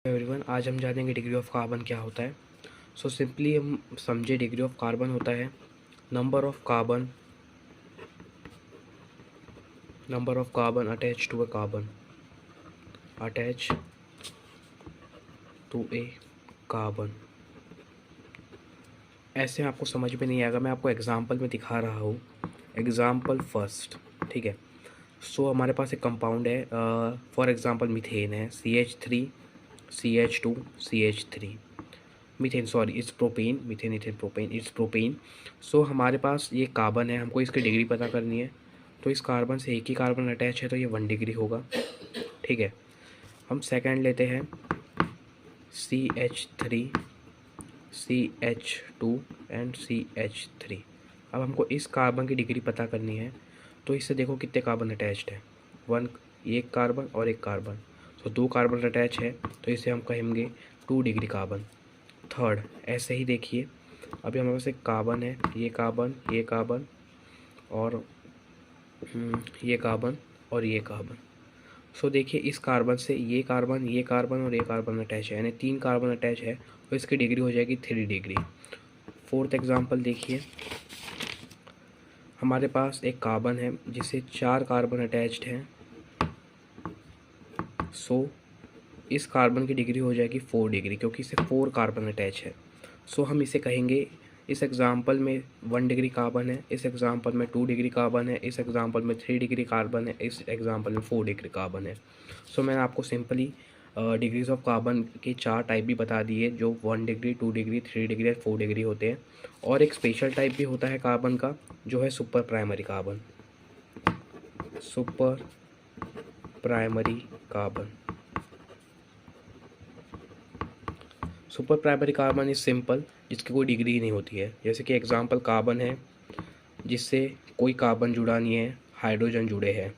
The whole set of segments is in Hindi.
एवरीवन, आज हम जानेंगे डिग्री ऑफ कार्बन क्या होता है। सो सिंपली हम समझे डिग्री ऑफ कार्बन होता है number of carbon attach to a carbon. ऐसे आपको समझ में नहीं आएगा, मैं आपको एग्जांपल में दिखा रहा हूँ। एग्जांपल फर्स्ट, ठीक है। सो हमारे पास एक कंपाउंड है, फॉर एग्जांपल मीथेन है, CH3 CH2 CH3। Methane, sorry, it's propane, methane ethane propane, it's propane. So हमारे पास ये कार्बन है, हमको इसकी डिग्री पता करनी है। तो इस कार्बन से एक ही कार्बन अटैच है तो ये 1 डिग्री होगा, ठीक है। हम सेकंड लेते हैं CH3 CH2 एंड CH3। अब हमको इस कार्बन की डिग्री पता करनी है। तो इससे देखो कितने कार्बन अटैच्ड है, 1, एक कार्बन और एक कार्बन। तो 2 कार्बन अटैच है तो इसे हम कहेंगे 2 डिग्री कार्बन। थर्ड, ऐसे ही देखिए, अभी हमारे पास एक कार्बन है, ये कार्बन और ये कार्बन और ये कार्बन। सो देखिए, इस कार्बन से ये कार्बन और ये कार्बन अटैच है, यानी 3 कार्बन अटैच है, तो इसकी डिग्री हो जाएगी 3 डिग्री। फोर्थ एग्जांपल देखिए, हमारे पास एक कार्बन है जिससे 4 कार्बन अटैच्ड हैं। सो इस कार्बन की डिग्री हो जाएगी 4 डिग्री, क्योंकि इसे 4 कार्बन अटैच है। सो हम इसे कहेंगे, इस एग्जांपल में 1 डिग्री कार्बन है, इस एग्जांपल में 2 डिग्री कार्बन है, इस एग्जांपल में 3 डिग्री कार्बन है, इस एग्जांपल में 4 डिग्री कार्बन है। सो मैंने आपको सिंपली डिग्रीज ऑफ कार्बन के 4 टाइप भी बता दिए, जो 1 डिग्री, 2 डिग्री, 3 डिग्री और 4 डिग्री होते हैं। और एक स्पेशल टाइप भी होता है कार्बन का, जो है super primary carbon. Super primary carbon super primary carbon is simple, जिसकी कोई डिग्री ही नहीं होती है। जैसे कि एग्जांपल कार्बन है जिससे कोई कार्बन जुड़ा नहीं है, हाइड्रोजन जुड़े हैं,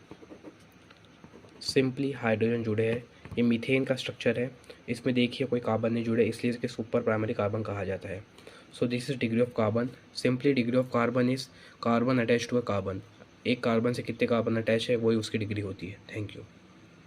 सिंपली हाइड्रोजन जुड़े हैं। ये मीथेन का स्ट्रक्चर है, इसमें देखिए कोई कार्बन नहीं जुड़े, इसलिए इसके सुपर प्राइमरी कार्बन कहा जाता है। So this is degree of carbon. Simply degree of carbon is carbon attach to a carbon. एक कार्बन से कितने कार्बन अटैच है, वही उसकी डिग्री होती है। Thank you.